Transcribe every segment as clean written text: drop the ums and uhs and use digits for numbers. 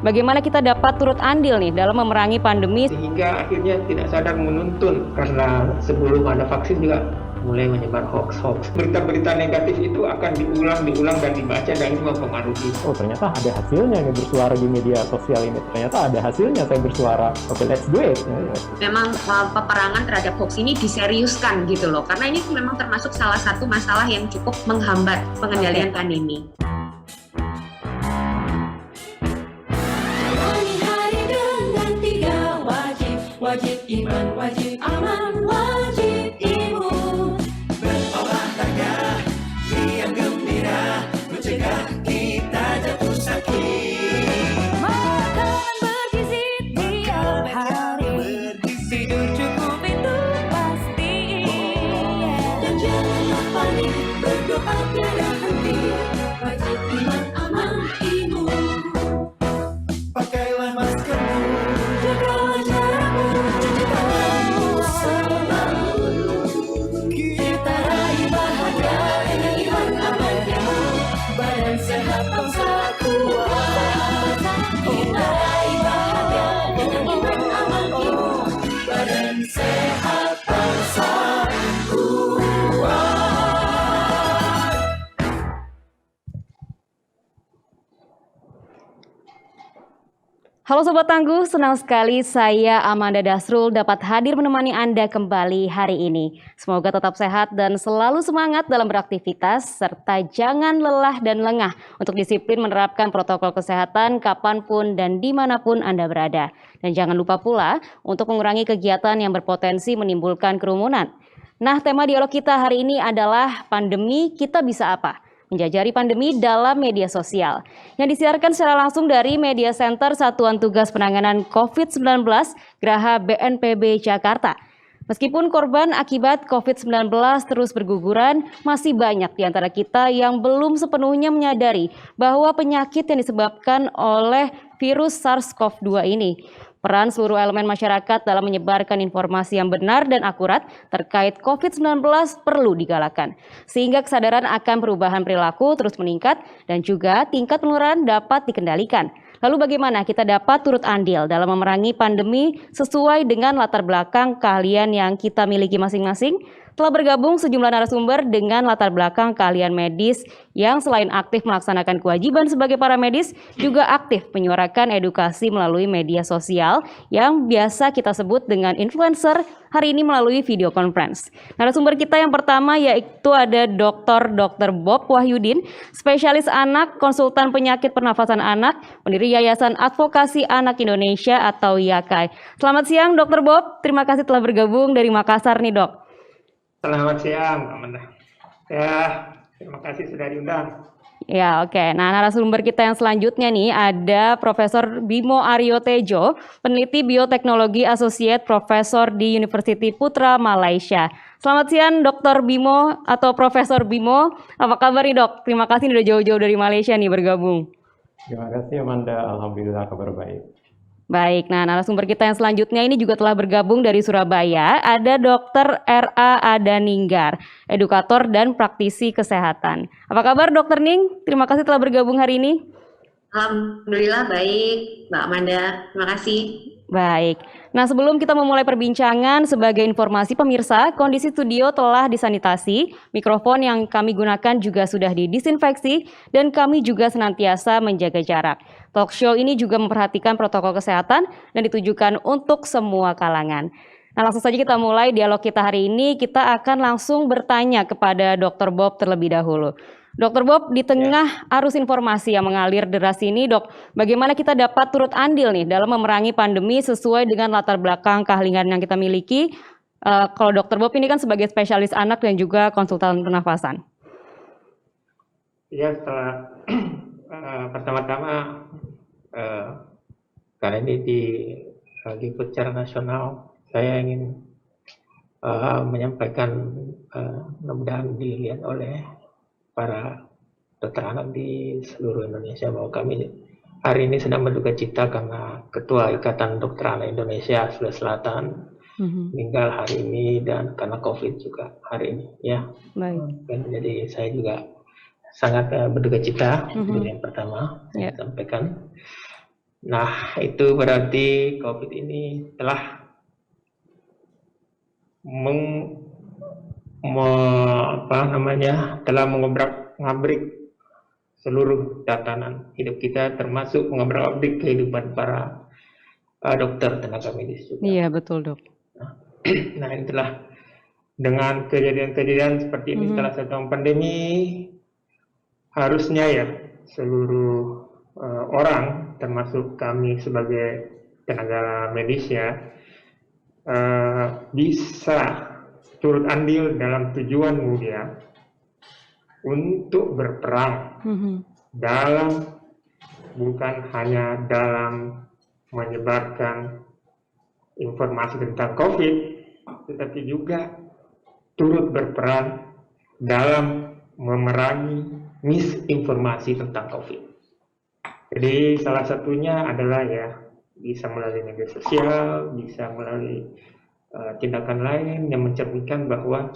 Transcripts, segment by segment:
bagaimana kita dapat turut andil nih dalam memerangi pandemi. Sehingga akhirnya tidak sadar menuntun, karena sebelum ada vaksin juga mulai menyebar hoax. Berita-berita negatif itu akan diulang dan dibaca, dan itu mempengaruhi. Oh, ternyata ada hasilnya nih bersuara di media sosial ini. Ternyata ada hasilnya saya bersuara. Oke, let's do it. Memang peperangan terhadap hoax ini diseriuskan gitu loh. Karena ini memang termasuk salah satu masalah yang cukup menghambat pengendalian pandemi. Wajib iman, wajib aman, wajib imun. Berolahraga, riang gembira, mencegah kita jatuh sakit. Makan bergizi tiap hari, tidur cukup itu pasti. Dan jangan lupa nih, berdoa tiada henti. Wajib iman, aman, imun. Pakailah maskermu, jaga jarakmu. Kita raih bahagia dengan iman aman imun. Badan sehat bangsa kuat. Kita raih bahagia dengan iman aman imun. Badan sehat bangsa kuat. Halo Sobat Tangguh, senang sekali saya Amanda Dasrul dapat hadir menemani Anda kembali hari ini. Semoga tetap sehat dan selalu semangat dalam beraktivitas, serta jangan lelah dan lengah untuk disiplin menerapkan protokol kesehatan kapanpun dan dimanapun Anda berada. Dan jangan lupa pula untuk mengurangi kegiatan yang berpotensi menimbulkan kerumunan. Nah, tema dialog kita hari ini adalah pandemi kita bisa apa? Menjajari pandemi dalam media sosial, yang disiarkan secara langsung dari Media Center Satuan Tugas Penanganan COVID-19 Geraha BNPB Jakarta. Meskipun korban akibat COVID-19 terus berguguran, masih banyak di antara kita yang belum sepenuhnya menyadari bahwa penyakit yang disebabkan oleh virus SARS-CoV-2 ini. Peran seluruh elemen masyarakat dalam menyebarkan informasi yang benar dan akurat terkait COVID-19 perlu digalakan, sehingga kesadaran akan perubahan perilaku terus meningkat dan juga tingkat penularan dapat dikendalikan. Lalu bagaimana kita dapat turut andil dalam memerangi pandemi sesuai dengan latar belakang keahlian yang kita miliki masing-masing? Telah bergabung sejumlah narasumber dengan latar belakang keahlian medis yang selain aktif melaksanakan kewajiban sebagai para medis, juga aktif menyuarakan edukasi melalui media sosial yang biasa kita sebut dengan influencer, hari ini melalui video conference. Narasumber kita yang pertama yaitu ada Dr. Bob Wahyudin, spesialis anak, konsultan penyakit pernafasan anak, pendiri Yayasan Advokasi Anak Indonesia atau YAKAI. Selamat siang Dr. Bob, terima kasih telah bergabung dari Makassar nih dok. Selamat siang, Amanda. Ya, terima kasih sudah diundang. Ya, oke. Nah, narasumber kita yang selanjutnya nih ada Profesor Bimo Aryo Tejo, peneliti bioteknologi associate profesor di University Putra Malaysia. Selamat siang Dr. Bimo atau Profesor Bimo. Apa kabar nih dok? Terima kasih udah jauh-jauh dari Malaysia nih bergabung. Terima kasih Amanda, alhamdulillah kabar baik. Baik, nah narasumber kita yang selanjutnya ini juga telah bergabung dari Surabaya. Ada Dr. R.A. Adaninggar, edukator dan praktisi kesehatan. Apa kabar Dr. Ning? Terima kasih telah bergabung hari ini. Alhamdulillah baik, Mbak Amanda. Terima kasih. Baik, nah sebelum kita memulai perbincangan, sebagai informasi pemirsa, kondisi studio telah disanitasi, mikrofon yang kami gunakan juga sudah didisinfeksi, dan kami juga senantiasa menjaga jarak. Talk show ini juga memperhatikan protokol kesehatan dan ditujukan untuk semua kalangan. Nah langsung saja kita mulai dialog kita hari ini, kita akan langsung bertanya kepada Dr. Bob terlebih dahulu. Dr. Bob, di tengah arus informasi yang mengalir deras ini, dok, bagaimana kita dapat turut andil nih dalam memerangi pandemi sesuai dengan latar belakang keahlian yang kita miliki? Kalau Dr. Bob ini kan sebagai spesialis anak dan juga konsultan pernafasan. Ya, setelah pertama-tama karena ini diliput secara nasional, saya ingin menyampaikan mudah-mudahan dilihat oleh para dokter anak di seluruh Indonesia bahwa kami hari ini sedang berduka cita karena Ketua Ikatan Dokter Anak Indonesia Sulawesi Selatan meninggal hari ini, dan karena COVID juga hari ini ya. Baik. Dan jadi saya juga sangat berduka cita. Itu yang pertama saya sampaikan. Nah, itu berarti COVID ini telah telah mengobrak-ngabrik seluruh tatanan hidup kita, termasuk mengobrak-abrik kehidupan para dokter tenaga medis juga. Iya, betul, Dok. Nah, itulah dengan kejadian-kejadian seperti ini setelah 1 tahun pandemi, harusnya ya seluruh orang, termasuk kami sebagai tenaga medis ya, bisa turut andil dalam tujuan mulia untuk berperang dalam, bukan hanya dalam menyebarkan informasi tentang COVID, tetapi juga turut berperan dalam memerangi misinformasi tentang COVID. Jadi salah satunya adalah ya bisa melalui media sosial, bisa melalui tindakan lain yang mencerminkan bahwa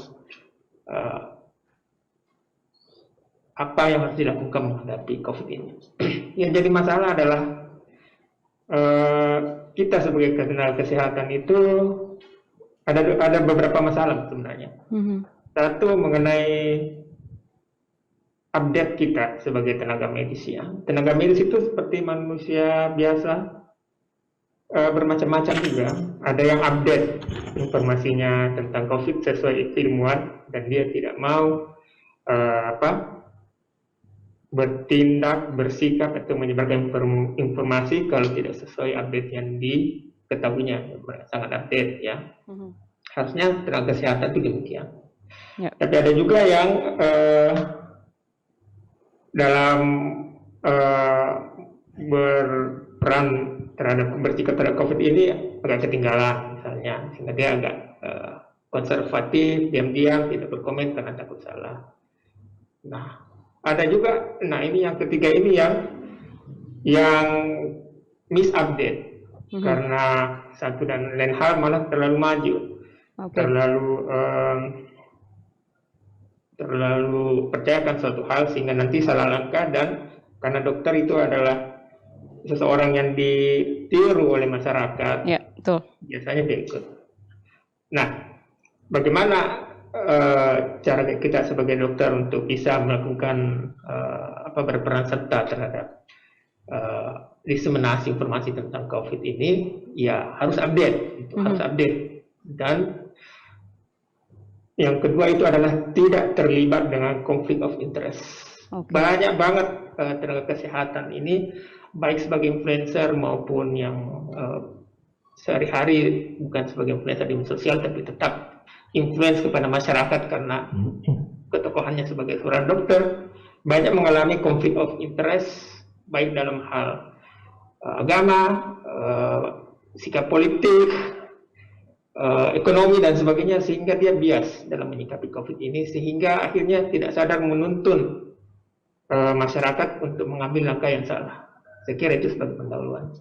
apa yang harus dilakukan menghadapi COVID ini. Yang jadi masalah adalah kita sebagai tenaga kesehatan itu ada beberapa masalah sebenarnya. Satu, mengenai update kita sebagai tenaga medis ya. Tenaga medis itu seperti manusia biasa, bermacam-macam juga. Ada yang update informasinya tentang COVID sesuai ilmuwan, dan dia tidak mau bertindak, bersikap atau menyebarkan informasi kalau tidak sesuai update yang diketahuinya, sangat update ya. Harusnya tenaga kesehatan itu demikian. Ya. Tapi ada juga yang dalam berperan bersikap terhadap COVID ini agak ketinggalan misalnya, sehingga dia agak konservatif, diam-diam, tidak berkomentar karena takut salah. Nah, ada juga, ini yang ketiga ini yang misupdate karena satu dan lain hal malah terlalu maju, terlalu percayakan suatu hal sehingga nanti salah langkah, dan karena dokter itu adalah seseorang yang ditiru oleh masyarakat, ya, betul. Biasanya dia ikut. Nah, bagaimana cara kita sebagai dokter untuk bisa melakukan berperan serta terhadap diseminasi informasi tentang COVID ini? Ya harus update, harus update. Dan yang kedua itu adalah tidak terlibat dengan konflik of interest. Banyak banget tenaga kesehatan ini, baik sebagai influencer maupun yang sehari-hari bukan sebagai influencer di media sosial, tapi tetap influence kepada masyarakat karena ketokohannya sebagai seorang dokter, banyak mengalami konflik of interest, baik dalam hal agama, sikap politik, ekonomi dan sebagainya, sehingga dia bias dalam menyikapi COVID ini, sehingga akhirnya tidak sadar menuntun masyarakat untuk mengambil langkah yang salah. Saya kira itu sebagai pendahuluan.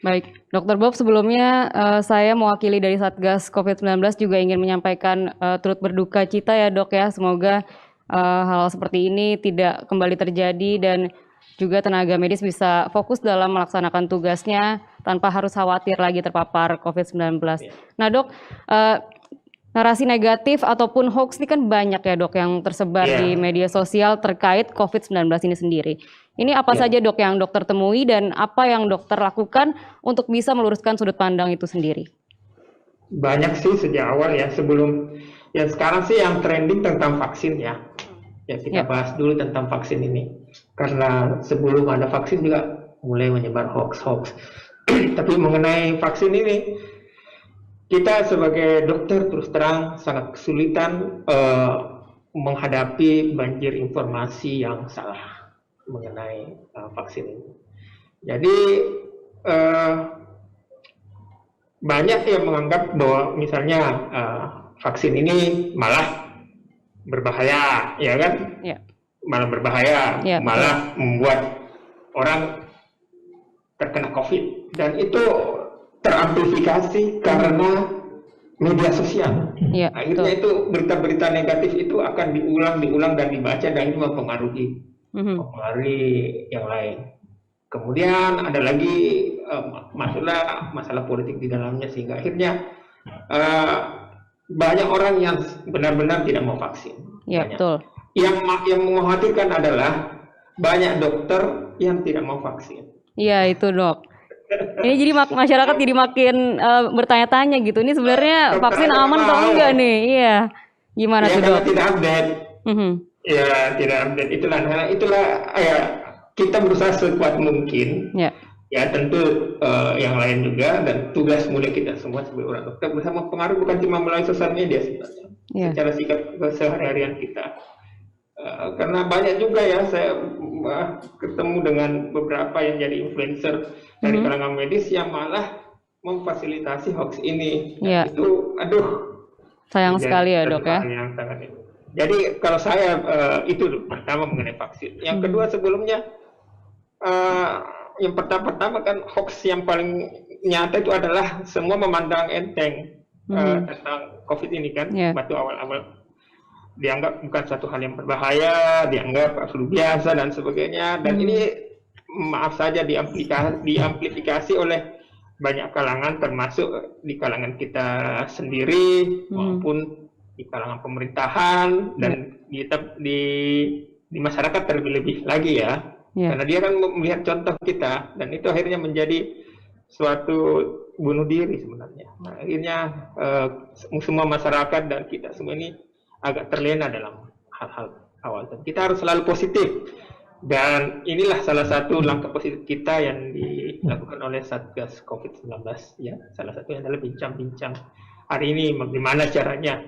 Baik, Dr. Bob, sebelumnya saya mewakili dari Satgas COVID-19 juga ingin menyampaikan turut berduka cita ya Dok ya, semoga hal seperti ini tidak kembali terjadi dan juga tenaga medis bisa fokus dalam melaksanakan tugasnya tanpa harus khawatir lagi terpapar COVID-19. Nah Dok, narasi negatif ataupun hoax ini kan banyak ya Dok yang tersebar di media sosial terkait COVID-19 ini sendiri. Ini apa saja Dok yang dokter temui dan apa yang dokter lakukan untuk bisa meluruskan sudut pandang itu sendiri? Banyak sih sejak awal ya, sebelum yang sekarang sih yang trending tentang vaksin ya. Ya kita bahas dulu tentang vaksin ini. Karena sebelum ada vaksin juga mulai menyebar hoax. Tapi mengenai vaksin ini, kita sebagai dokter terus terang sangat kesulitan menghadapi banjir informasi yang salah mengenai vaksin ini. Jadi banyak yang menganggap bahwa misalnya vaksin ini malah berbahaya, ya kan? Ya. Malah berbahaya, malah membuat orang terkena COVID, dan itu teramplifikasi karena media sosial. Akhirnya itu berita-berita negatif itu akan diulang dan dibaca, dan itu mempengaruhi yang lain. Kemudian ada lagi masalah politik di dalamnya, sehingga akhirnya banyak orang yang benar-benar tidak mau vaksin. Ya, Banyak. betul. Yang mengkhawatirkan adalah banyak dokter yang tidak mau vaksin. Iya, itu dok. Ini jadi masyarakat jadi makin bertanya-tanya gitu. Ini sebenarnya vaksin aman atau enggak nih? Iya. Gimana Ya, tuh karena dok? tidak update. Mhm. Ya, tidak update. Itulah ya, kita berusaha sekuat mungkin. Ya. Ya, tentu yang lain juga, dan tugas mulia kita semua sebagai orang dokter berusaha mempengaruhi bukan cuma melalui sosial media sebenarnya. Ya. Secara sikap keseharian kita. Karena banyak juga ya saya ketemu dengan beberapa yang jadi influencer dari kalangan medis yang malah memfasilitasi hoax ini. Ya. Itu Sayang jadi sekali ya dok ya. hal yang sangat itu. Jadi kalau saya itu pertama mengenai vaksin. Yang kedua, sebelumnya yang pertama kan hoax yang paling nyata itu adalah semua memandang enteng tentang COVID ini kan. Waktu awal-awal dianggap bukan satu hal yang berbahaya, dianggap flu biasa dan sebagainya. Dan ini maaf saja diamplifikasi oleh banyak kalangan, termasuk di kalangan kita sendiri maupun di kalangan pemerintahan dan di masyarakat terlebih-lebih lagi ya. Karena dia kan melihat contoh kita, dan itu akhirnya menjadi suatu bunuh diri sebenarnya. Nah, akhirnya semua masyarakat dan kita semua ini agak terlena dalam hal-hal awal. Dan kita harus selalu positif. Dan inilah salah satu langkah positif kita yang dilakukan oleh Satgas COVID-19. Ya, salah satunya adalah bincang-bincang hari ini bagaimana caranya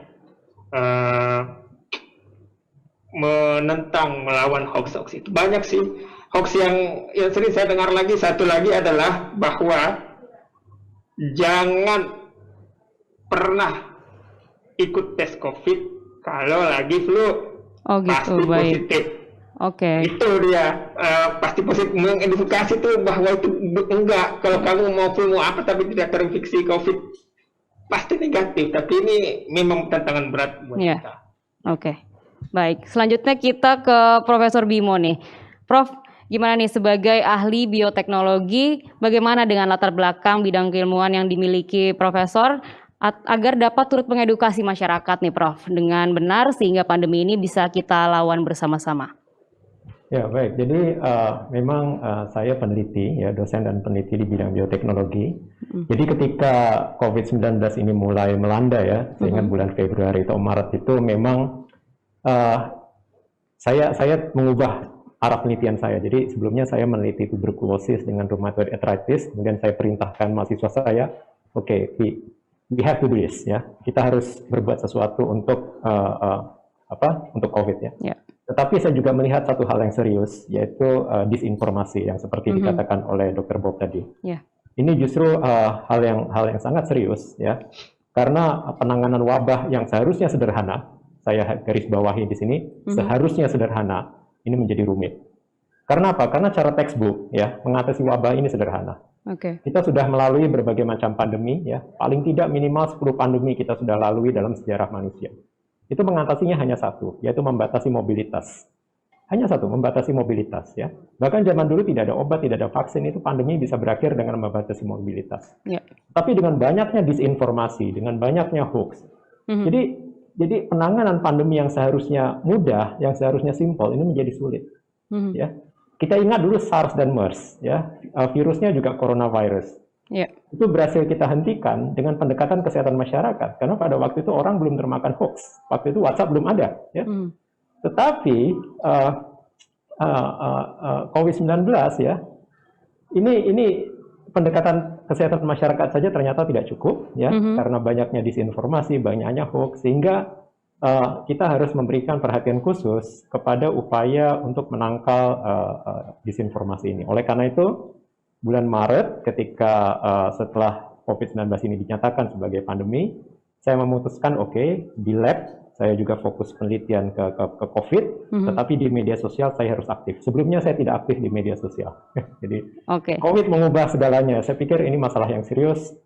menentang, melawan hoax-hoax itu. Banyak sih hoax yang sering saya dengar lagi. Satu lagi adalah bahwa jangan pernah ikut tes COVID kalau lagi flu. Oh gitu, pasti baik. Positif. Oke. Itu dia pasti positif. Mengedukasi tuh bahwa itu enggak. Kalau kamu mau flu mau apa tapi tidak terinfeksi COVID, pasti negatif. Tapi ini memang tantangan berat buat kita. Oke. Baik. Selanjutnya kita ke Profesor Bimo nih. Prof, gimana nih sebagai ahli bioteknologi, bagaimana dengan latar belakang bidang keilmuan yang dimiliki Profesor agar dapat turut mengedukasi masyarakat nih Prof dengan benar sehingga pandemi ini bisa kita lawan bersama-sama? Ya baik, jadi memang saya peneliti, ya dosen dan peneliti di bidang bioteknologi. Jadi ketika COVID-19 ini mulai melanda ya, sehingga bulan Februari atau Maret itu memang saya mengubah arah penelitian saya. Jadi sebelumnya saya meneliti tuberkulosis dengan rheumatoid arthritis, kemudian saya perintahkan mahasiswa saya, oke, we have to do this, ya. Kita harus berbuat sesuatu untuk untuk COVID ya. Tetapi saya juga melihat satu hal yang serius, yaitu disinformasi yang seperti dikatakan oleh Dr. Bob tadi. Ini justru hal yang sangat serius ya, karena penanganan wabah yang seharusnya sederhana, saya garis bawahi di sini, seharusnya sederhana, ini menjadi rumit. Karena apa? Karena cara textbook ya mengatasi wabah ini sederhana. Kita sudah melalui berbagai macam pandemi ya, paling tidak minimal 10 pandemi kita sudah lalui dalam sejarah manusia. Itu mengatasinya hanya satu, yaitu membatasi mobilitas. Hanya satu, membatasi mobilitas ya. Bahkan zaman dulu tidak ada obat, tidak ada vaksin, itu pandemi bisa berakhir dengan membatasi mobilitas. Tapi dengan banyaknya disinformasi, dengan banyaknya hoax. Jadi penanganan pandemi yang seharusnya mudah, yang seharusnya simpel, ini menjadi sulit. Ya. Kita ingat dulu SARS dan MERS, ya, virusnya juga coronavirus. Itu berhasil kita hentikan dengan pendekatan kesehatan masyarakat, karena pada waktu itu orang belum termakan hoax, waktu itu WhatsApp belum ada. Ya. Tetapi COVID-19 ya, ini pendekatan kesehatan masyarakat saja ternyata tidak cukup, ya, karena banyaknya disinformasi, banyaknya hoax, sehingga kita harus memberikan perhatian khusus kepada upaya untuk menangkal disinformasi ini. Oleh karena itu, bulan Maret ketika setelah COVID-19 ini dinyatakan sebagai pandemi, saya memutuskan di lab saya juga fokus penelitian ke COVID, tetapi di media sosial saya harus aktif. Sebelumnya saya tidak aktif di media sosial. Jadi COVID mengubah segalanya. Saya pikir ini masalah yang serius.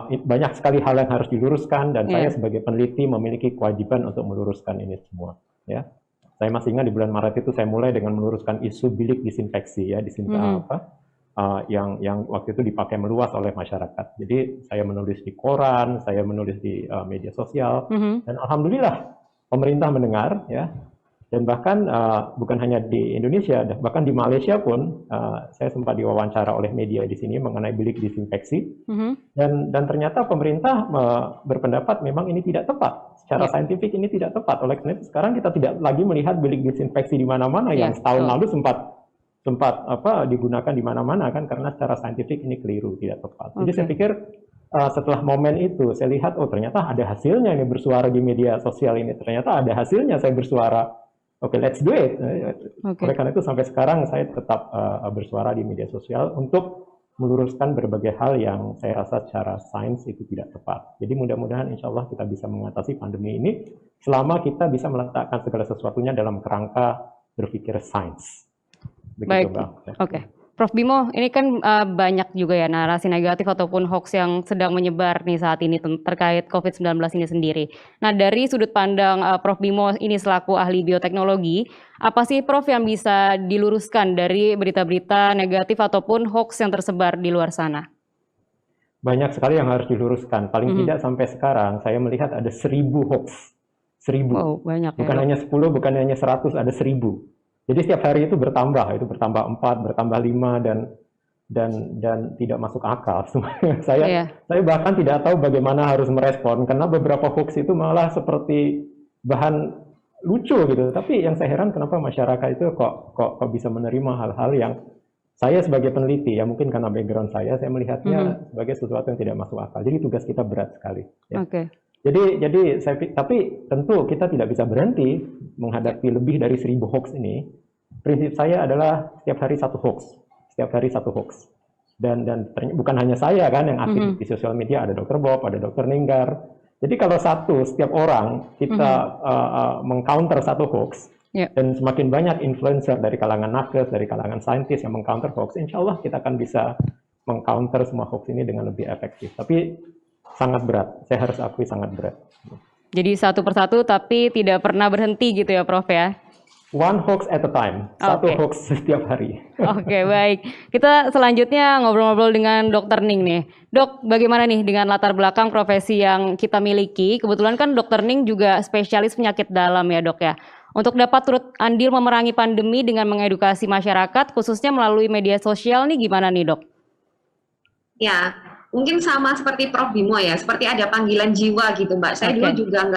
Banyak sekali hal yang harus diluruskan dan saya sebagai peneliti memiliki kewajiban untuk meluruskan ini semua. Ya. Saya masih ingat di bulan Maret itu saya mulai dengan meluruskan isu bilik disinfeksi ya, yang waktu itu dipakai meluas oleh masyarakat. Jadi saya menulis di koran, saya menulis di media sosial, dan alhamdulillah pemerintah mendengar ya. Dan bahkan bukan hanya di Indonesia, bahkan di Malaysia pun saya sempat diwawancara oleh media di sini mengenai bilik disinfeksi, dan ternyata pemerintah berpendapat memang ini tidak tepat, secara saintifik ini tidak tepat. Oleh karena itu sekarang kita tidak lagi melihat bilik disinfeksi di mana-mana yang setahun lalu sempat digunakan di mana-mana kan, karena secara saintifik ini keliru, tidak tepat. Jadi saya pikir setelah momen itu saya lihat, oh ternyata ada hasilnya ini bersuara di media sosial ini, ternyata ada hasilnya saya bersuara. Oke, let's do it. Oleh karena itu sampai sekarang saya tetap bersuara di media sosial untuk meluruskan berbagai hal yang saya rasa secara sains itu tidak tepat. Jadi mudah-mudahan insya Allah kita bisa mengatasi pandemi ini selama kita bisa meletakkan segala sesuatunya dalam kerangka berpikir sains. Baik, oke. Prof. Bimo, ini kan banyak juga ya narasi negatif ataupun hoax yang sedang menyebar nih saat ini terkait COVID-19 ini sendiri. Nah, dari sudut pandang Prof. Bimo ini selaku ahli bioteknologi, apa sih Prof yang bisa diluruskan dari berita-berita negatif ataupun hoax yang tersebar di luar sana? Banyak sekali yang harus diluruskan. Paling tidak sampai sekarang saya melihat ada 1.000 hoax. 1.000. Wow, banyak bukan ya, hanya 10, bukan hanya 100, ada 1.000. Jadi setiap hari itu bertambah 4, bertambah 5 dan tidak masuk akal. Saya bahkan tidak tahu bagaimana harus merespon karena beberapa hoax itu malah seperti bahan lucu gitu. Tapi yang saya heran kenapa masyarakat itu kok bisa menerima hal-hal yang saya sebagai peneliti ya, mungkin karena background saya melihatnya sebagai sesuatu yang tidak masuk akal. Jadi tugas kita berat sekali. Ya. Jadi tapi tentu kita tidak bisa berhenti menghadapi lebih dari 1.000 hoax ini. Prinsip saya adalah setiap hari satu hoax. Dan bukan hanya saya kan yang aktif di sosial media, ada Dr. Bob, ada Dr. Ninggar. Jadi kalau setiap orang kita mengcounter satu hoax, dan semakin banyak influencer dari kalangan nakes, dari kalangan saintis yang mengcounter hoax, insya Allah kita akan bisa mengcounter semua hoax ini dengan lebih efektif. Tapi sangat berat, saya harus akui sangat berat. Jadi satu persatu tapi tidak pernah berhenti gitu ya Prof ya? One hoax at a time, satu hoax setiap hari. Oke, baik. Kita selanjutnya ngobrol-ngobrol dengan Dr. Ning nih. Dok, bagaimana nih dengan latar belakang profesi yang kita miliki? Kebetulan kan Dr. Ning juga spesialis penyakit dalam ya dok ya. Untuk dapat turut andil memerangi pandemi dengan mengedukasi masyarakat, khususnya melalui media sosial nih gimana nih dok? Ya, mungkin sama seperti Prof. Bimo ya, seperti ada panggilan jiwa gitu Mbak. Saya dulu juga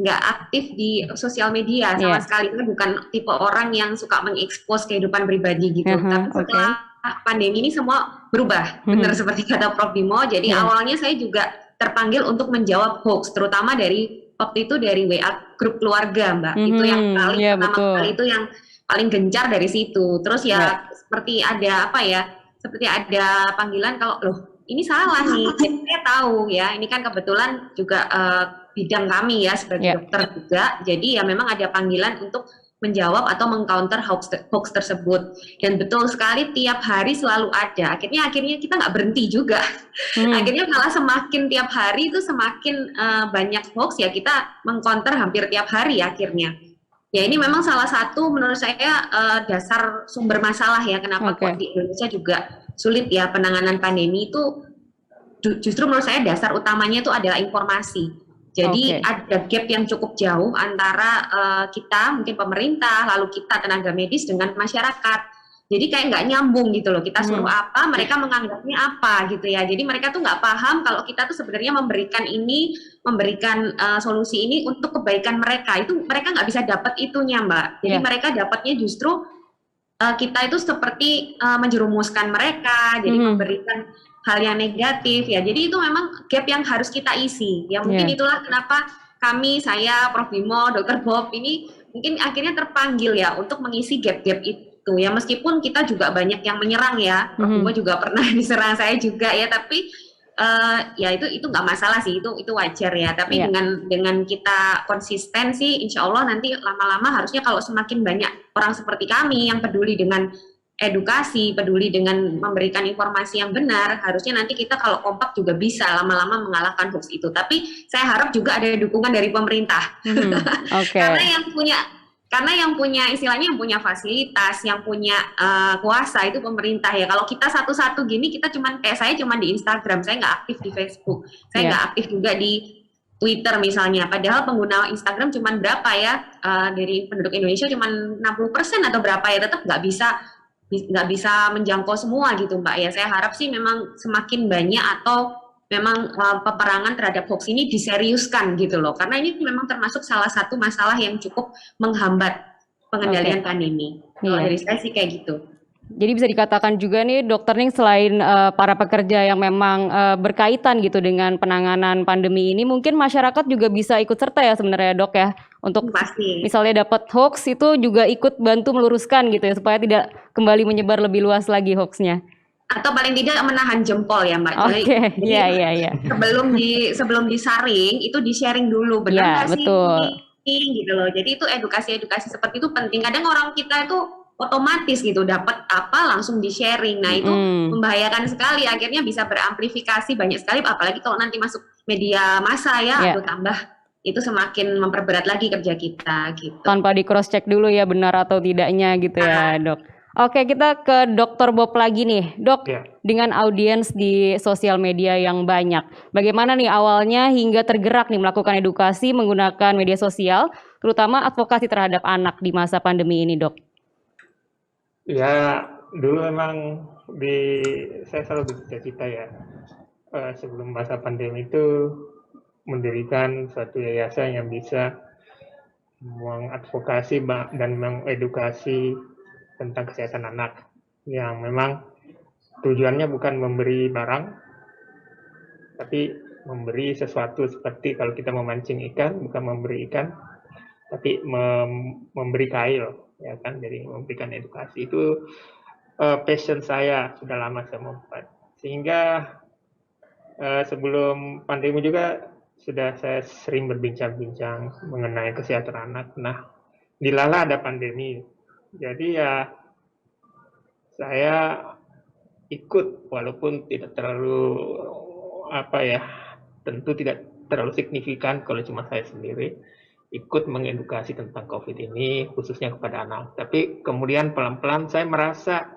nggak aktif di sosial media sama sekali, bukan tipe orang yang suka mengekspos kehidupan pribadi gitu. Tapi setelah pandemi ini semua berubah, benar seperti kata Prof. Bimo. Jadi awalnya saya juga terpanggil untuk menjawab hoax, terutama waktu itu dari WA grup keluarga Mbak. Itu yang pertama kali itu yang paling gencar dari situ. Terus seperti ada seperti ada panggilan kalau loh ini salah nih, saya tahu ya, ini kan kebetulan juga bidang kami ya sebagai dokter juga, jadi ya memang ada panggilan untuk menjawab atau mengcounter hoax tersebut. Dan betul sekali tiap hari selalu ada. Akhirnya kita nggak berhenti juga. Akhirnya malah semakin tiap hari itu semakin banyak hoax ya, kita mengcounter hampir tiap hari akhirnya. Ya ini memang salah satu menurut saya dasar sumber masalah ya, kenapa kok di Indonesia juga sulit ya penanganan pandemi itu. Justru menurut saya dasar utamanya itu adalah informasi. Jadi ada gap yang cukup jauh antara kita, mungkin pemerintah, lalu kita tenaga medis dengan masyarakat. Jadi kayak nggak nyambung gitu loh, kita suruh apa, mereka menganggapnya apa gitu ya. Jadi mereka tuh nggak paham kalau kita tuh sebenarnya memberikan solusi ini untuk kebaikan mereka. Itu mereka nggak bisa dapat itunya Mbak. Jadi mereka dapatnya justru kita itu seperti menjerumuskan mereka, jadi memberikan hal yang negatif ya. Jadi itu memang gap yang harus kita isi. Ya mungkin itulah kenapa saya, Prof. Bimo, Dr. Bob ini mungkin akhirnya terpanggil ya untuk mengisi gap-gap itu ya. Meskipun kita juga banyak yang menyerang ya. Prof. Bimo juga pernah diserang saya juga ya. Tapi ya itu nggak masalah sih. Itu wajar ya. Tapi dengan kita konsisten sih, insya Allah nanti lama-lama harusnya kalau semakin banyak orang seperti kami yang peduli dengan edukasi, peduli dengan memberikan informasi yang benar, harusnya nanti kita kalau kompak juga bisa lama-lama mengalahkan hoax itu. Tapi saya harap juga ada dukungan dari pemerintah. Karena yang punya karena yang punya istilahnya yang punya fasilitas, yang punya kuasa itu pemerintah ya. Kalau kita satu-satu gini, kita saya cuman di Instagram, saya nggak aktif di Facebook, saya nggak aktif juga di Twitter misalnya. Padahal pengguna Instagram cuman berapa ya, dari penduduk Indonesia cuman 60% atau berapa ya, tetap nggak bisa menjangkau semua gitu Mbak ya. Saya harap sih memang semakin banyak atau memang peperangan terhadap hoax ini diseriuskan gitu loh, karena ini memang termasuk salah satu masalah yang cukup menghambat pengendalian pandemi. Kalau dari saya sih kayak gitu. Jadi bisa dikatakan juga nih Dokter Ning, selain para pekerja yang memang berkaitan gitu dengan penanganan pandemi ini, mungkin masyarakat juga bisa ikut serta ya sebenarnya Dok ya, untuk Pasti. misalnya dapat hoax itu juga ikut bantu meluruskan gitu ya, supaya tidak kembali menyebar lebih luas lagi hoaxnya. Atau paling tidak menahan jempol ya Mbak. Oke, iya. Sebelum disaring itu di-sharing dulu, benar nggak sih? Betul. Gitu loh. Jadi itu edukasi seperti itu penting. Kadang orang kita itu otomatis gitu dapat apa langsung di-sharing. Nah, itu membahayakan sekali, akhirnya bisa beramplifikasi banyak sekali, apalagi kalau nanti masuk media massa ya, atau tambah itu semakin memperberat lagi kerja kita gitu. Tanpa di cross check dulu ya benar atau tidaknya gitu ya, Dok. Oke, kita ke Dr. Bob lagi nih. Dok, dengan audiens di sosial media yang banyak, bagaimana nih awalnya hingga tergerak nih melakukan edukasi menggunakan media sosial, terutama advokasi terhadap anak di masa pandemi ini, Dok? Ya, dulu memang saya selalu bercita-cita ya, sebelum masa pandemi itu mendirikan suatu yayasan yang bisa mengadvokasi dan mengedukasi tentang kesehatan anak, yang memang tujuannya bukan memberi barang, tapi memberi sesuatu. Seperti kalau kita memancing ikan, bukan memberi ikan, tapi memberi kail. Ya kan, jadi memberikan edukasi itu passion saya, sudah lama saya membuat. Sehingga sebelum pandemi juga sudah saya sering berbincang-bincang mengenai kesehatan anak. Nah, dilala ada pandemi, jadi ya saya ikut, walaupun tidak terlalu tentu tidak terlalu signifikan kalau cuma saya sendiri ikut mengedukasi tentang COVID ini, khususnya kepada anak. Tapi kemudian pelan-pelan saya merasa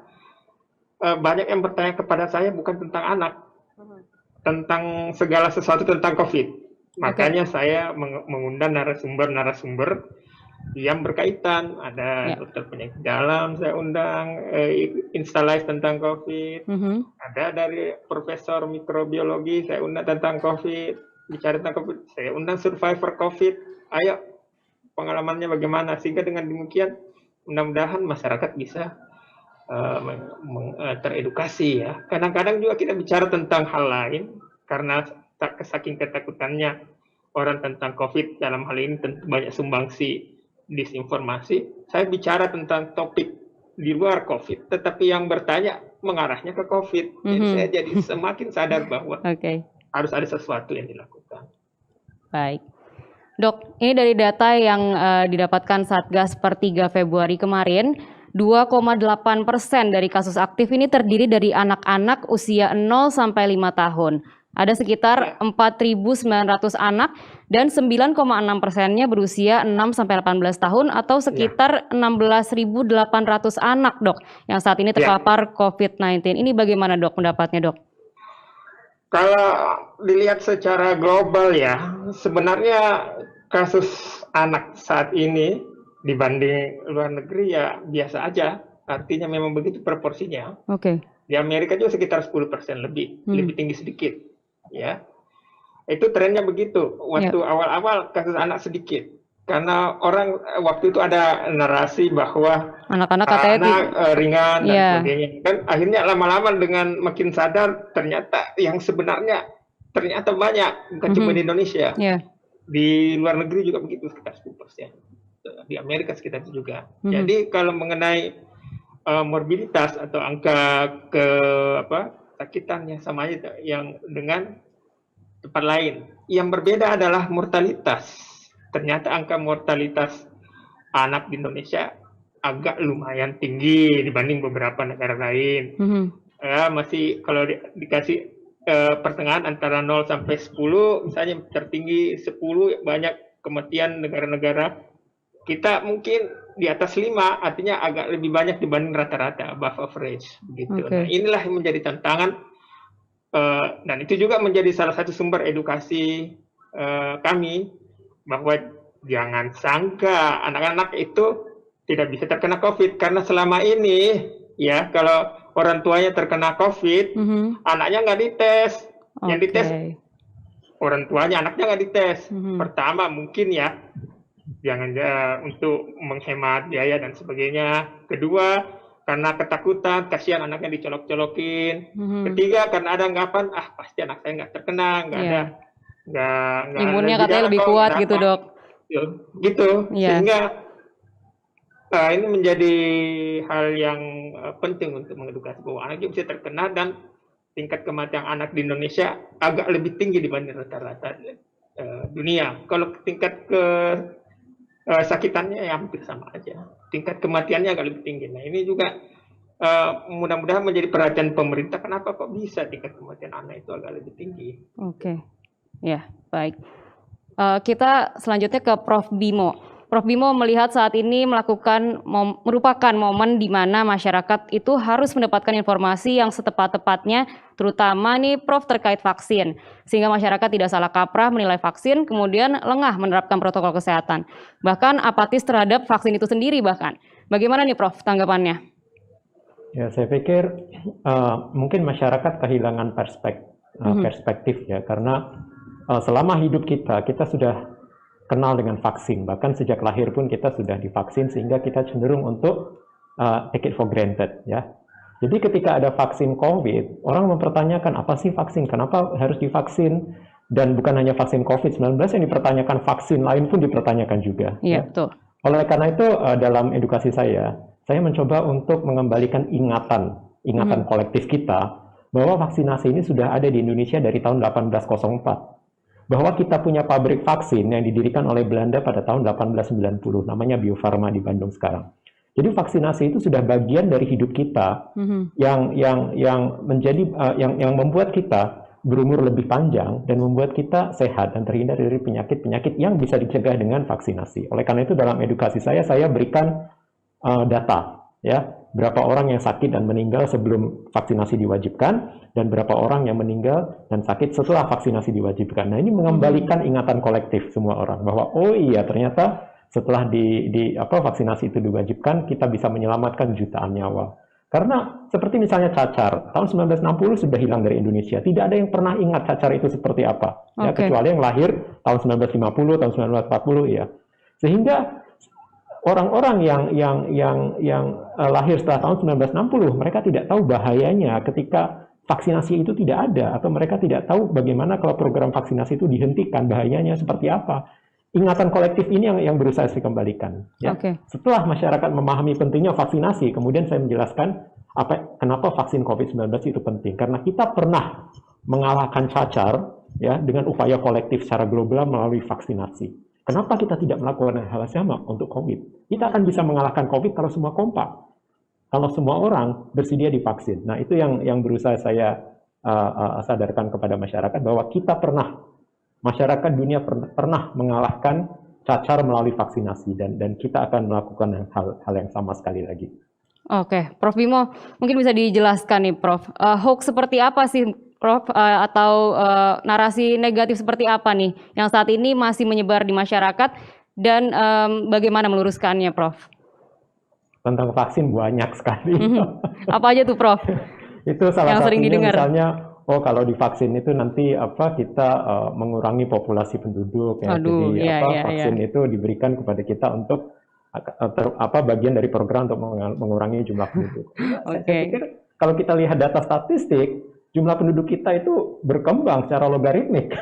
banyak yang bertanya kepada saya bukan tentang anak, tentang segala sesuatu tentang COVID. Makanya saya mengundang narasumber yang berkaitan. Ada dokter penyakit dalam saya undang, instalize tentang COVID. Ada dari profesor mikrobiologi saya undang tentang COVID, bicara tentang COVID. Saya undang survivor COVID. Ayo, pengalamannya bagaimana, sehingga dengan demikian mudah-mudahan masyarakat bisa teredukasi ya. Kadang-kadang juga kita bicara tentang hal lain karena saking ketakutannya orang tentang COVID, dalam hal ini tentu banyak sumbangsi disinformasi. Saya bicara tentang topik di luar COVID, tetapi yang bertanya mengarahnya ke COVID. Jadi saya jadi semakin sadar bahwa harus ada sesuatu yang dilakukan. Baik. Dok, ini dari data yang didapatkan Satgas per 3 Februari kemarin, 2,8% dari kasus aktif ini terdiri dari anak-anak usia 0 sampai 5 tahun. Ada sekitar 4.900 anak dan 9,6%-nya berusia 6 sampai 18 tahun atau sekitar 16.800 anak, Dok, yang saat ini terpapar COVID-19. Ini bagaimana, Dok, pendapatnya, Dok? Kalau dilihat secara global ya, sebenarnya kasus anak saat ini dibanding luar negeri ya biasa aja. Artinya memang begitu proporsinya. Di Amerika juga sekitar 10% lebih tinggi sedikit. Ya, itu trennya begitu. Waktu awal-awal kasus anak sedikit. Karena orang waktu itu ada narasi bahwa anak-anak ringan dan sebagainya. Kan akhirnya lama-lama dengan makin sadar ternyata yang sebenarnya ternyata banyak, bukan cuma di Indonesia. Di luar negeri juga begitu, sekitar 10%. Di Amerika sekitar itu juga. Jadi kalau mengenai morbiditas atau angka kesakitannya sama aja yang dengan tempat lain. Yang berbeda adalah mortalitas. Ternyata angka mortalitas anak di Indonesia agak lumayan tinggi dibanding beberapa negara lain. Masih kalau dikasih pertengahan antara 0 sampai 10, misalnya tertinggi 10, banyak kematian negara-negara. Kita mungkin di atas 5 artinya agak lebih banyak dibanding rata-rata, above average begitu. Nah, inilah yang menjadi tantangan dan itu juga menjadi salah satu sumber edukasi kami bahwa jangan sangka anak-anak itu tidak bisa terkena COVID karena selama ini ya kalau orang tuanya terkena COVID, anaknya nggak dites, yang dites orang tuanya, anaknya nggak dites. Pertama mungkin ya jangan untuk menghemat biaya dan sebagainya. Kedua, karena ketakutan, kasihan anaknya dicolok-colokin. Ketiga, karena ada anggapan, pasti anak saya nggak terkena, nggak ada, nggak imunnya katanya lebih kuat gitu, Dok. Gitu, sehingga ini menjadi hal yang penting untuk mengedukasi bahwa anaknya bisa terkena dan tingkat kematian anak di Indonesia agak lebih tinggi dibanding rata-rata dunia. Kalau tingkat sakitannya ya hampir sama aja. Tingkat kematiannya agak lebih tinggi. Nah ini juga mudah-mudahan menjadi perhatian pemerintah. Kenapa kok bisa tingkat kematian anak itu agak lebih tinggi? Oke, ya baik. Kita selanjutnya ke Prof. Bimo. Prof. Bimo melihat saat ini merupakan momen di mana masyarakat itu harus mendapatkan informasi yang setepat-tepatnya, terutama nih Prof. terkait vaksin, sehingga masyarakat tidak salah kaprah menilai vaksin, kemudian lengah menerapkan protokol kesehatan, bahkan apatis terhadap vaksin itu sendiri bahkan. Bagaimana nih Prof. tanggapannya? Ya, saya pikir mungkin masyarakat kehilangan perspektif ya, karena selama hidup kita sudah kenal dengan vaksin, bahkan sejak lahir pun kita sudah divaksin sehingga kita cenderung untuk take it for granted ya. Jadi ketika ada vaksin COVID, orang mempertanyakan apa sih vaksin, kenapa harus divaksin, dan bukan hanya vaksin COVID-19 yang dipertanyakan, vaksin lain pun dipertanyakan juga. Iya, betul. Oleh karena itu dalam edukasi saya mencoba untuk mengembalikan ingatan kolektif kita bahwa vaksinasi ini sudah ada di Indonesia dari tahun 1804. Bahwa kita punya pabrik vaksin yang didirikan oleh Belanda pada tahun 1890, namanya Bio-Farma di Bandung sekarang. Jadi vaksinasi itu sudah bagian dari hidup kita yang membuat kita berumur lebih panjang dan membuat kita sehat dan terhindar dari penyakit-penyakit yang bisa dicegah dengan vaksinasi. Oleh karena itu dalam edukasi saya berikan data ya, berapa orang yang sakit dan meninggal sebelum vaksinasi diwajibkan, dan berapa orang yang meninggal dan sakit setelah vaksinasi diwajibkan. Nah, ini mengembalikan ingatan kolektif semua orang bahwa oh iya ternyata setelah vaksinasi itu diwajibkan kita bisa menyelamatkan jutaan nyawa. Karena seperti misalnya cacar, tahun 1960 sudah hilang dari Indonesia. Tidak ada yang pernah ingat cacar itu seperti apa, ya, kecuali yang lahir tahun 1950, tahun 1940 ya. Sehingga orang-orang yang lahir setelah tahun 1960, mereka tidak tahu bahayanya ketika vaksinasi itu tidak ada, atau mereka tidak tahu bagaimana kalau program vaksinasi itu dihentikan, bahayanya seperti apa. Ingatan kolektif ini yang berusaha saya kembalikan. Ya. Setelah masyarakat memahami pentingnya vaksinasi, kemudian saya menjelaskan kenapa vaksin COVID-19 itu penting. Karena kita pernah mengalahkan cacar ya dengan upaya kolektif secara global melalui vaksinasi. Kenapa kita tidak melakukan hal sama untuk COVID? Kita akan bisa mengalahkan COVID kalau semua kompak. Kalau semua orang bersedia divaksin. Nah, itu yang berusaha saya sadarkan kepada masyarakat bahwa kita masyarakat dunia pernah mengalahkan cacar melalui vaksinasi, dan kita akan melakukan hal yang sama sekali lagi. Oke, Prof. Bimo, mungkin bisa dijelaskan nih, Prof. Hoax seperti apa sih, Prof, atau narasi negatif seperti apa nih yang saat ini masih menyebar di masyarakat, dan bagaimana meluruskannya, Prof? Tentang vaksin banyak sekali. Apa aja tuh, Prof? Itu salah yang sering satunya didengar. Misalnya, kalau divaksin itu nanti kita mengurangi populasi penduduk ya. Jadi vaksin itu diberikan kepada kita untuk bagian dari program untuk mengurangi jumlah penduduk. Saya pikir kalau kita lihat data statistik, jumlah penduduk kita itu berkembang secara logaritmik.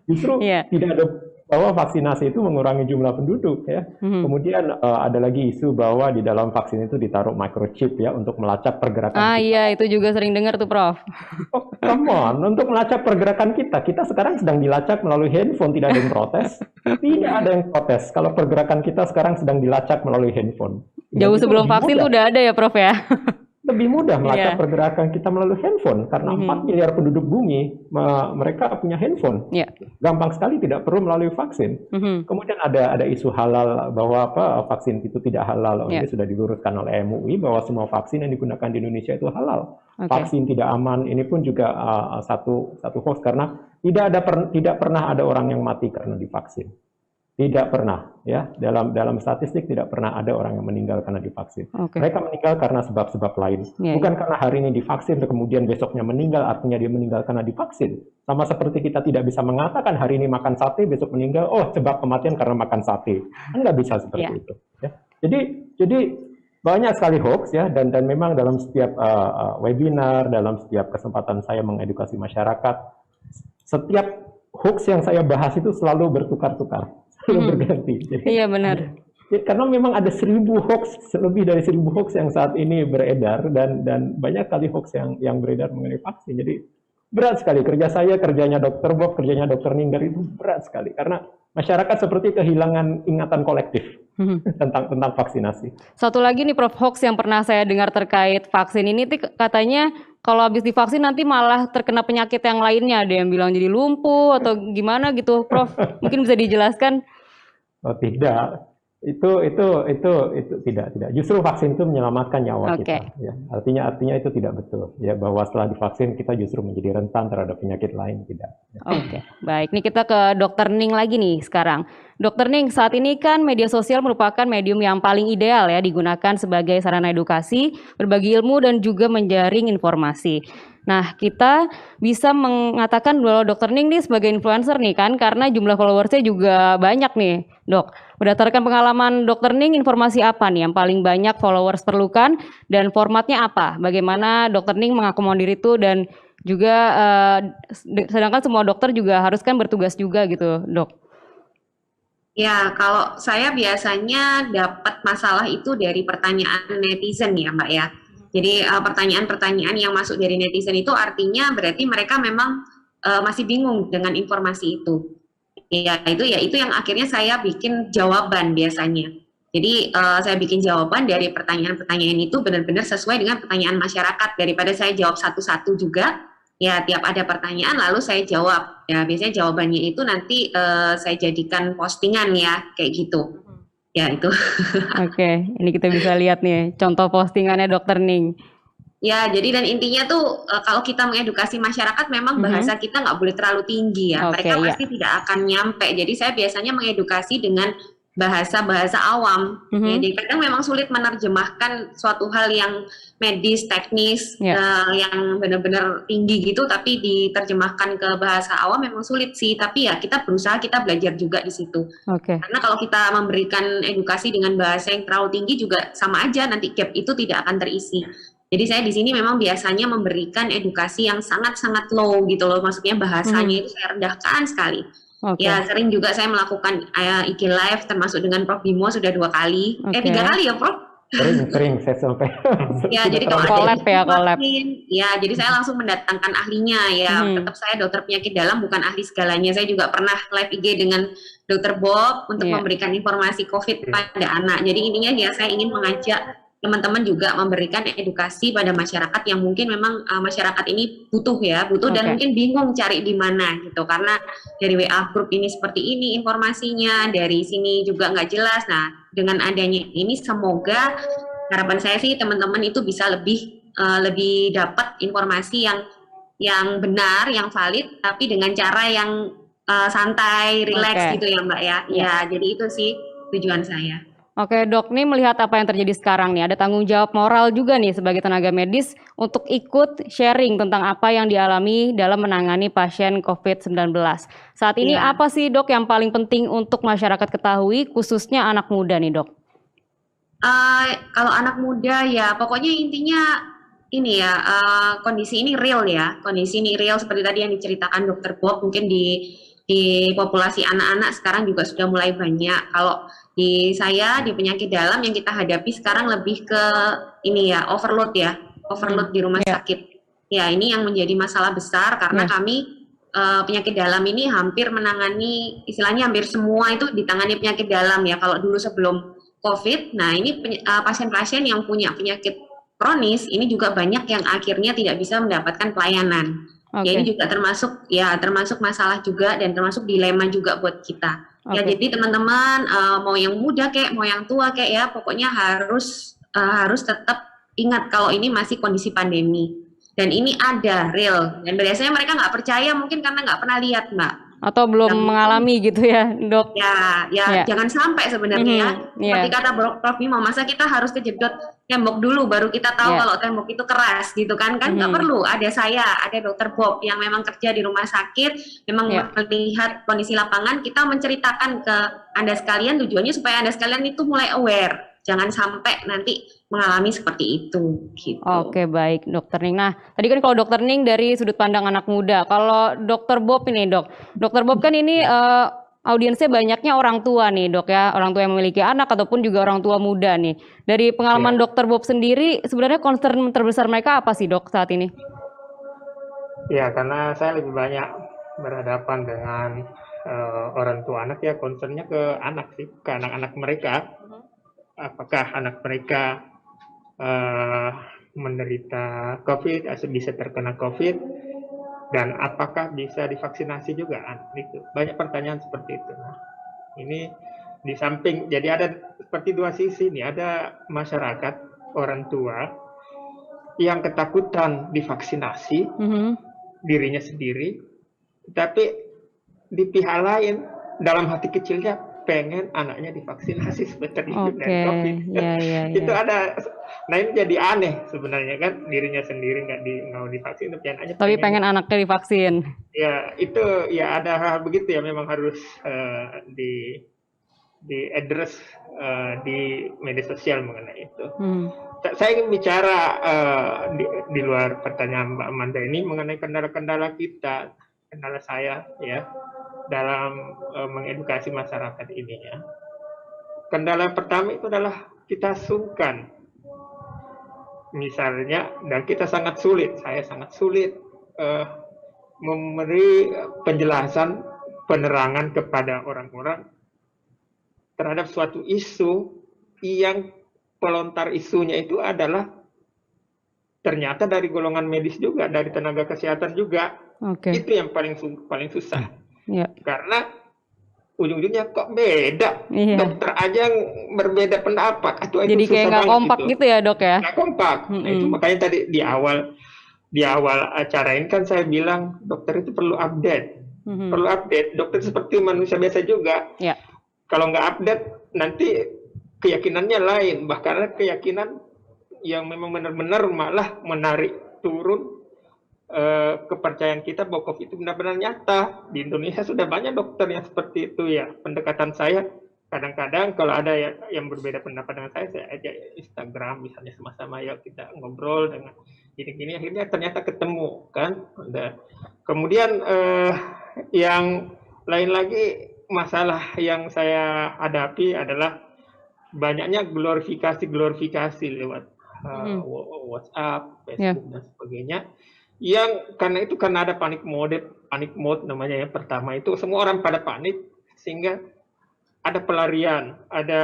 Justru tidak ada bahwa vaksinasi itu mengurangi jumlah penduduk ya. Kemudian ada lagi isu bahwa di dalam vaksin itu ditaruh microchip ya untuk melacak pergerakan kita. Iya, itu juga sering dengar tuh, Prof. Oh, come on, untuk melacak pergerakan kita sekarang sedang dilacak melalui handphone, tidak ada yang protes. Tidak ada yang protes kalau pergerakan kita sekarang sedang dilacak melalui handphone. Jauh sebelum vaksin tuh udah ada ya, Prof ya? lebih mudah melacak Iya. pergerakan kita melalui handphone karena 4 miliar penduduk bumi mereka punya handphone. Iya. Gampang sekali, tidak perlu melalui vaksin. Kemudian ada isu halal bahwa vaksin itu tidak halal. Iya. Ini sudah diluruskan oleh MUI bahwa semua vaksin yang digunakan di Indonesia itu halal. Oke. Vaksin tidak aman ini pun juga satu hoax karena tidak pernah ada orang yang mati karena divaksin. Tidak pernah, ya, dalam statistik tidak pernah ada orang yang meninggal karena divaksin. Oke. Mereka meninggal karena sebab-sebab lain. Iya, Bukan karena hari ini divaksin, kemudian besoknya meninggal, artinya dia meninggal karena divaksin. Sama seperti kita tidak bisa mengatakan hari ini makan sate, besok meninggal, oh sebab kematian karena makan sate. Nggak bisa seperti Iya. itu. Ya. Jadi banyak sekali hoax, ya, dan memang dalam setiap webinar, dalam setiap kesempatan saya mengedukasi masyarakat, setiap hoax yang saya bahas itu selalu bertukar-tukar. Berganti. Jadi, Iya benar. ya, karena memang ada 1.000 hoax, lebih dari 1.000 hoax yang saat ini beredar dan banyak kali hoax yang beredar mengenai vaksin. Jadi berat sekali kerjanya Dr. Bob, kerjanya Dr. Ninggar itu berat sekali karena masyarakat seperti kehilangan ingatan kolektif tentang vaksinasi. Satu lagi nih Prof, hoax yang pernah saya dengar terkait vaksin ini katanya kalau habis divaksin nanti malah terkena penyakit yang lainnya. Ada yang bilang jadi lumpuh atau gimana gitu, Prof. Mungkin bisa dijelaskan? Oh tidak, itu tidak. Justru vaksin itu menyelamatkan nyawa Oke. kita. Ya. Artinya itu tidak betul. Ya, bahwa setelah divaksin kita justru menjadi rentan terhadap penyakit lain, tidak. Ya. Oke, baik. Nih kita ke Dokter Ning lagi nih sekarang. Dokter Ning, saat ini kan media sosial merupakan medium yang paling ideal ya digunakan sebagai sarana edukasi, berbagi ilmu dan juga menjaring informasi. Nah, kita bisa mengatakan bahwa Dokter Ning nih sebagai influencer nih kan, karena jumlah followersnya juga banyak nih, Dok. Berdasarkan pengalaman Dokter Ning, informasi apa nih yang paling banyak followers perlukan dan formatnya apa? Bagaimana Dokter Ning mengakomodir itu dan juga sedangkan semua dokter juga harus kan bertugas juga gitu, Dok. Ya, kalau saya biasanya dapat masalah itu dari pertanyaan netizen ya, Mbak ya. Jadi pertanyaan-pertanyaan yang masuk dari netizen itu artinya berarti mereka memang masih bingung dengan informasi itu. Ya, itu yang akhirnya saya bikin jawaban biasanya. Jadi saya bikin jawaban dari pertanyaan-pertanyaan itu benar-benar sesuai dengan pertanyaan masyarakat daripada saya jawab satu-satu juga. Ya, tiap ada pertanyaan lalu saya jawab. Ya, biasanya jawabannya itu nanti saya jadikan postingan ya, kayak gitu. Ya, itu. Oke, ini kita bisa lihat nih contoh postingannya Dokter Ning. Ya, jadi dan intinya tuh kalau kita mengedukasi masyarakat memang bahasa kita nggak boleh terlalu tinggi ya. Oke, Mereka iya. pasti tidak akan nyampe. Jadi saya biasanya mengedukasi dengan bahasa awam. Ya, jadi kadang memang sulit menerjemahkan suatu hal yang medis, teknis, yang benar-benar tinggi gitu, tapi diterjemahkan ke bahasa awam memang sulit sih. Tapi ya kita berusaha, kita belajar juga di situ. Oke. Karena kalau kita memberikan edukasi dengan bahasa yang terlalu tinggi juga sama aja, nanti gap itu tidak akan terisi. Jadi saya di sini memang biasanya memberikan edukasi yang sangat-sangat low gitu loh, maksudnya bahasanya itu saya rendahkan sekali. Oke. Ya sering juga saya melakukan IG live termasuk dengan Prof Bimo sudah 2 kali, 3 kali ya Prof. Sering saya sampai. Ya jadi kalau collab ya, collab. Ya jadi saya langsung mendatangkan ahlinya ya. Tetap saya dokter penyakit dalam bukan ahli segalanya. Saya juga pernah live IG dengan Dr. Bob untuk memberikan informasi COVID pada anak. Jadi intinya ya saya ingin mengajak teman-teman juga memberikan edukasi pada masyarakat yang mungkin memang masyarakat ini butuh dan mungkin bingung cari di mana gitu, karena dari WA group ini seperti ini informasinya, dari sini juga nggak jelas. Nah dengan adanya ini semoga harapan saya sih teman-teman itu bisa lebih dapat informasi yang benar, yang valid, tapi dengan cara yang santai, relax gitu ya Mbak ya. Ya jadi itu sih tujuan saya. Oke Dok, nih melihat apa yang terjadi sekarang nih, ada tanggung jawab moral juga nih sebagai tenaga medis untuk ikut sharing tentang apa yang dialami dalam menangani pasien COVID-19. Saat ini apa sih Dok yang paling penting untuk masyarakat ketahui, khususnya anak muda nih Dok? Kalau anak muda ya pokoknya intinya ini ya, kondisi ini real ya, kondisi ini real seperti tadi yang diceritakan Dr. Bob, mungkin di populasi anak-anak sekarang juga sudah mulai banyak. Kalau di saya di penyakit dalam yang kita hadapi sekarang lebih ke ini ya, overload di rumah sakit. Ya ini yang menjadi masalah besar karena kami penyakit dalam ini hampir menangani, istilahnya hampir semua itu ditangani penyakit dalam ya. Kalau dulu sebelum COVID, nah ini pasien-pasien yang punya penyakit kronis, ini juga banyak yang akhirnya tidak bisa mendapatkan pelayanan. Ya ini juga termasuk masalah juga dan termasuk dilema juga buat kita. Ya jadi teman-teman mau yang muda kayak mau yang tua kayak ya pokoknya harus tetap ingat kalau ini masih kondisi pandemi dan ini ada real dan biasanya mereka nggak percaya mungkin karena nggak pernah lihat Mbak. Atau belum mengalami gitu ya, Dok? Ya, jangan sampai sebenarnya seperti kata Prof Bimo, masa kita harus kejedot tembok dulu baru kita tahu kalau tembok itu keras gitu kan nggak perlu. Ada Dokter Bob yang memang kerja di rumah sakit, memang melihat kondisi lapangan, kita menceritakan ke Anda sekalian tujuannya supaya Anda sekalian itu mulai aware. Jangan sampai nanti mengalami seperti itu. Gitu. Oke, baik, Dokter Ning. Nah, tadi kan kalau Dokter Ning dari sudut pandang anak muda. Kalau Dokter Bob ini, Dok. Dokter Bob kan ini audiensnya banyaknya orang tua nih, Dok ya. Orang tua yang memiliki anak ataupun juga orang tua muda nih. Dari pengalaman Dokter Bob sendiri, sebenarnya concern terbesar mereka apa sih, Dok, saat ini? Ya, karena saya lebih banyak berhadapan dengan orang tua anak ya, concernnya ke anak sih, ke anak-anak mereka. Apakah anak mereka menderita COVID, bisa terkena COVID, dan apakah bisa divaksinasi juga? Itu banyak pertanyaan seperti itu. Nah, ini di samping, jadi ada seperti dua sisi nih, ada masyarakat orang tua yang ketakutan divaksinasi dirinya sendiri, tapi di pihak lain dalam hati kecilnya pengen anaknya divaksinasi sebentar dari COVID. Itu ada, nah ini jadi aneh sebenarnya kan, dirinya sendiri nggak mau divaksin, tapi pengen anaknya divaksin. Ya itu ya ada hal begitu ya, memang harus di address di media sosial mengenai itu. Saya ingin bicara di luar pertanyaan Mbak Amanda ini mengenai kendala-kendala kita, kendala saya ya, dalam mengedukasi masyarakat ini ya. Kendala pertama itu adalah kita sungkan. Misalnya, dan kita sangat sulit, saya sangat sulit memberi penjelasan, penerangan kepada orang-orang terhadap suatu isu yang pelontar isunya itu adalah ternyata dari golongan medis juga, dari tenaga kesehatan juga. Itu yang paling susah. Karena ujung-ujungnya kok beda, dokter aja yang berbeda pendapat. Jadi kayak nggak kompak gitu ya, Dok ya? Nggak kompak. Nah, itu makanya tadi di awal acara ini kan saya bilang dokter itu perlu update, perlu update. Dokter seperti manusia biasa juga. Kalau nggak update nanti keyakinannya lain, bahkan keyakinan yang memang benar-benar malah menarik turun kepercayaan kita bahwa COVID itu benar-benar nyata. Di Indonesia sudah banyak dokter yang seperti itu ya. Pendekatan saya kadang-kadang kalau ada yang berbeda pendapat dengan saya ajak Instagram misalnya, sama-sama ya kita ngobrol dengan gini-gini, akhirnya ternyata ketemu kan. Kemudian yang lain lagi, masalah yang saya hadapi adalah banyaknya glorifikasi lewat WhatsApp, Facebook dan sebagainya. Yang karena ada panik mode namanya ya. Pertama itu semua orang pada panik sehingga ada pelarian, ada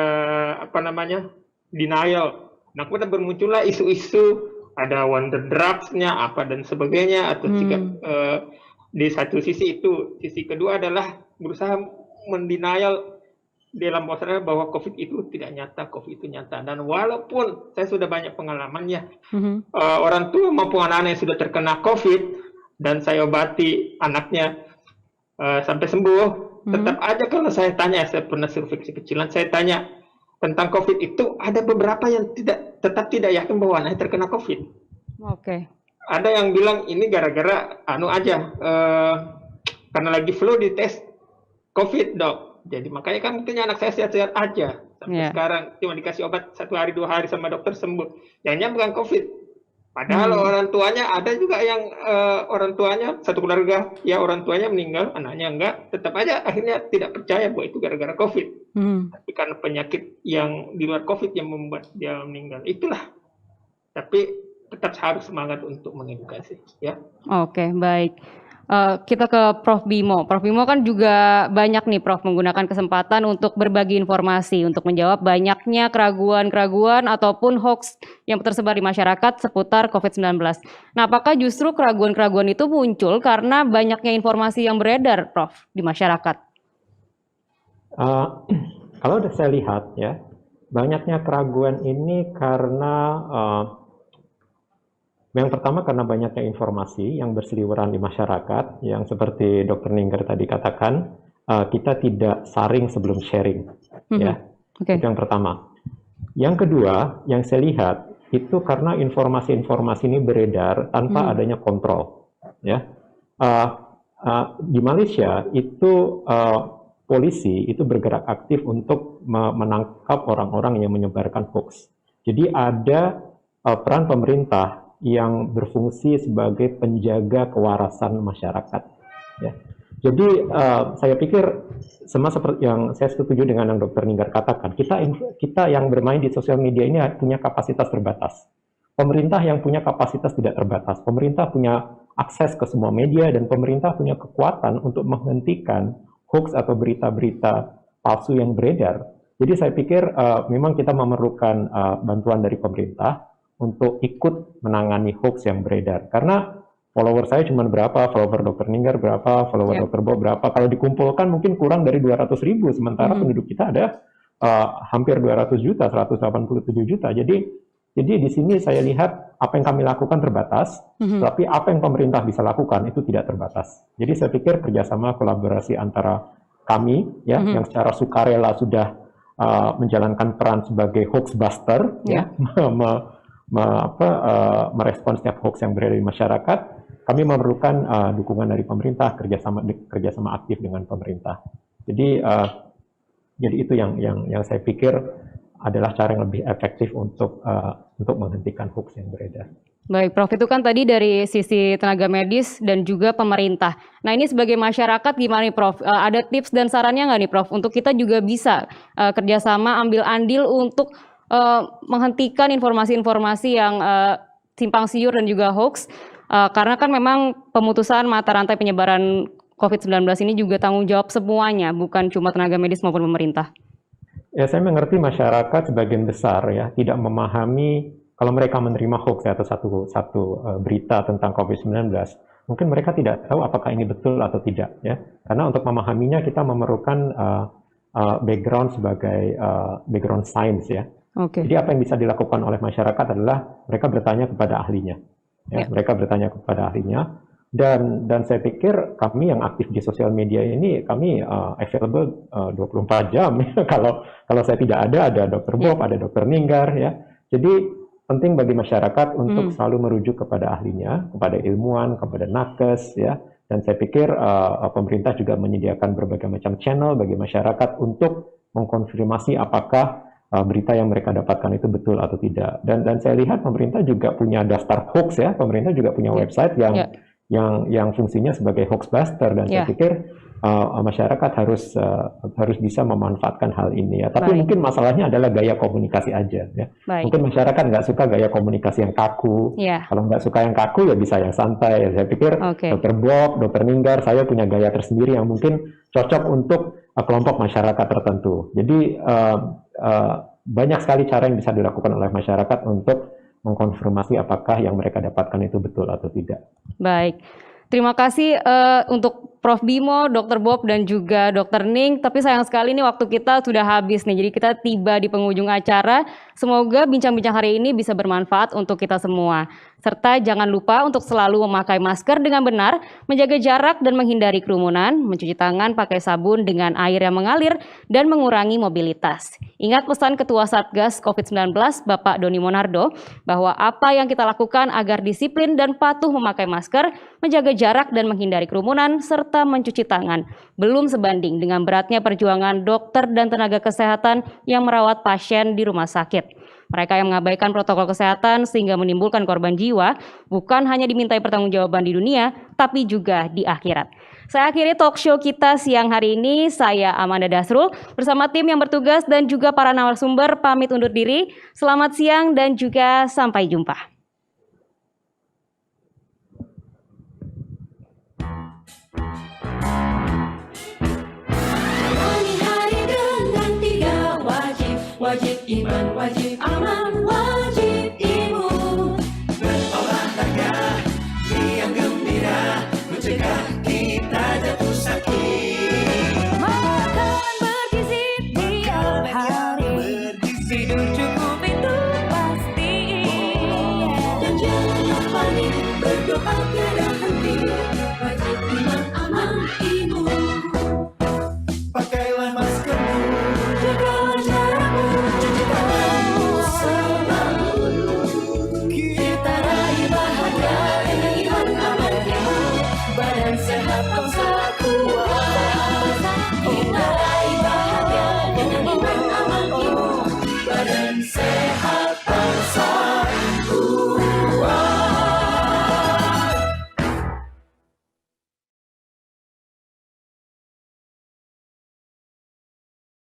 denial. Nah, kemudian bermuncullah isu-isu, ada wonder drugs-nya apa dan sebagainya, atau di satu sisi itu. Sisi kedua adalah berusaha mendenial dalam masalah bahwa COVID itu tidak nyata, COVID itu nyata. Dan walaupun saya sudah banyak pengalamannya, orang tua maupun anak-anak yang sudah terkena COVID, dan saya obati anaknya sampai sembuh, tetap aja kalau saya tanya, saya pernah survei kecil-kecilan, saya tanya tentang COVID itu, ada beberapa yang tetap tidak yakin bahwa anaknya terkena COVID. Ada yang bilang ini gara-gara karena lagi flu dites COVID, Dok. Jadi makanya kan mungkin anak saya sehat-sehat aja sampai sekarang, cuma dikasih obat 1 hari 2 hari sama dokter sembuh. Yang bukan COVID. Padahal orang tuanya ada juga yang orang tuanya satu keluarga ya orang tuanya meninggal, anaknya enggak, tetap aja akhirnya tidak percaya bahwa itu gara-gara COVID. Tapi karena penyakit yang di luar COVID yang membuat dia meninggal. Itulah. Tapi tetap harus semangat untuk mengedukasi ya. Oke, baik. Kita ke Prof. Bimo. Prof. Bimo kan juga banyak nih Prof menggunakan kesempatan untuk berbagi informasi untuk menjawab banyaknya keraguan-keraguan ataupun hoax yang tersebar di masyarakat seputar COVID-19. Nah, apakah justru keraguan-keraguan itu muncul karena banyaknya informasi yang beredar, Prof, di masyarakat? Kalau saya lihat ya, banyaknya keraguan ini karena yang pertama karena banyaknya informasi yang berseliweran di masyarakat, yang seperti Dr. Ninggar tadi katakan, kita tidak saring sebelum sharing, ya. Itu yang pertama. Yang kedua, yang saya lihat itu karena informasi-informasi ini beredar tanpa adanya kontrol, ya. Di Malaysia itu polisi itu bergerak aktif untuk menangkap orang-orang yang menyebarkan hoax. Jadi ada peran pemerintah yang berfungsi sebagai penjaga kewarasan masyarakat. Ya. Jadi saya pikir sama seperti yang saya setuju dengan yang Dr. Ninggar katakan, kita yang bermain di sosial media ini punya kapasitas terbatas. Pemerintah yang punya kapasitas tidak terbatas. Pemerintah punya akses ke semua media dan pemerintah punya kekuatan untuk menghentikan hoax atau berita-berita palsu yang beredar. Jadi saya pikir memang kita memerlukan bantuan dari pemerintah untuk ikut menangani hoax yang beredar. Karena follower saya cuma berapa, follower Dr. Ninggar berapa, follower Dr. Bob berapa. Kalau dikumpulkan mungkin kurang dari 200.000, sementara penduduk kita ada hampir 200 juta, 187 juta. Jadi di sini saya lihat apa yang kami lakukan terbatas, tapi apa yang pemerintah bisa lakukan itu tidak terbatas. Jadi saya pikir kerjasama kolaborasi antara kami, ya, yang secara sukarela sudah menjalankan peran sebagai hoax buster, ya, merespons setiap hoax yang beredar di masyarakat, kami memerlukan dukungan dari pemerintah, kerjasama aktif dengan pemerintah. Jadi itu yang saya pikir adalah cara yang lebih efektif untuk menghentikan hoax yang beredar. Baik, Prof, itu kan tadi dari sisi tenaga medis dan juga pemerintah. Nah, ini sebagai masyarakat gimana nih, Prof? Ada tips dan sarannya nggak nih, Prof, untuk kita juga bisa kerjasama ambil andil untuk menghentikan informasi-informasi yang simpang siur dan juga hoax, karena kan memang pemutusan mata rantai penyebaran COVID-19 ini juga tanggung jawab semuanya, bukan cuma tenaga medis maupun pemerintah. Ya, saya mengerti masyarakat sebagian besar ya tidak memahami kalau mereka menerima hoax atau satu berita tentang COVID-19, mungkin mereka tidak tahu apakah ini betul atau tidak ya. Karena untuk memahaminya kita memerlukan background sebagai background science ya. Jadi apa yang bisa dilakukan oleh masyarakat adalah mereka bertanya kepada ahlinya. Ya, mereka bertanya kepada ahlinya. Dan saya pikir kami yang aktif di sosial media ini, kami available 24 jam. Kalau saya tidak ada Dr. Bob, ada Dr. Ninggar. Ya. Jadi penting bagi masyarakat untuk selalu merujuk kepada ahlinya, kepada ilmuwan, kepada nakes. Ya. Dan saya pikir pemerintah juga menyediakan berbagai macam channel bagi masyarakat untuk mengkonfirmasi apakah berita yang mereka dapatkan itu betul atau tidak. Dan saya lihat pemerintah juga punya daftar hoax ya. Pemerintah juga punya website yang fungsinya sebagai hoax buster, dan saya pikir masyarakat harus bisa memanfaatkan hal ini ya. Tapi mungkin masalahnya adalah gaya komunikasi aja ya. Mungkin masyarakat nggak suka gaya komunikasi yang kaku. Kalau nggak suka yang kaku ya bisa yang santai. Saya pikir Dr. Bob, Dr. Ninggar, saya punya gaya tersendiri yang mungkin cocok untuk kelompok masyarakat tertentu. Jadi banyak sekali cara yang bisa dilakukan oleh masyarakat untuk mengkonfirmasi apakah yang mereka dapatkan itu betul atau tidak. Baik, terima kasih untuk Prof. Bimo, Dr. Bob, dan juga Dr. Ning. Tapi sayang sekali nih waktu kita sudah habis nih, jadi kita tiba di penghujung acara. Semoga bincang-bincang hari ini bisa bermanfaat untuk kita semua. Serta jangan lupa untuk selalu memakai masker dengan benar, menjaga jarak dan menghindari kerumunan, mencuci tangan pakai sabun dengan air yang mengalir, dan mengurangi mobilitas. Ingat pesan Ketua Satgas COVID-19 Bapak Doni Monardo, bahwa apa yang kita lakukan agar disiplin dan patuh memakai masker, menjaga jarak dan menghindari kerumunan, serta mencuci tangan, belum sebanding dengan beratnya perjuangan dokter dan tenaga kesehatan yang merawat pasien di rumah sakit. Mereka yang mengabaikan protokol kesehatan sehingga menimbulkan korban jiwa bukan hanya dimintai pertanggungjawaban di dunia, tapi juga di akhirat. Saya akhiri talk show kita siang hari ini. Saya Amanda Dasrul bersama tim yang bertugas dan juga para narasumber pamit undur diri. Selamat siang dan juga sampai jumpa. iman wajib aman, wajib imun. Berolahraga, riang gembira, mencegah kita jatuh sakit. Makan bergizi tiap hari, tidur cukup itu pasti. Dan jangan panik, berdoa tiada henti, wajib iman aman imun. Pakailah maskermu, Jagalah jarakmu, cuci tanganmu selalu. Kita raih bahagia dengan iman aman imun. Badan sehat bangsa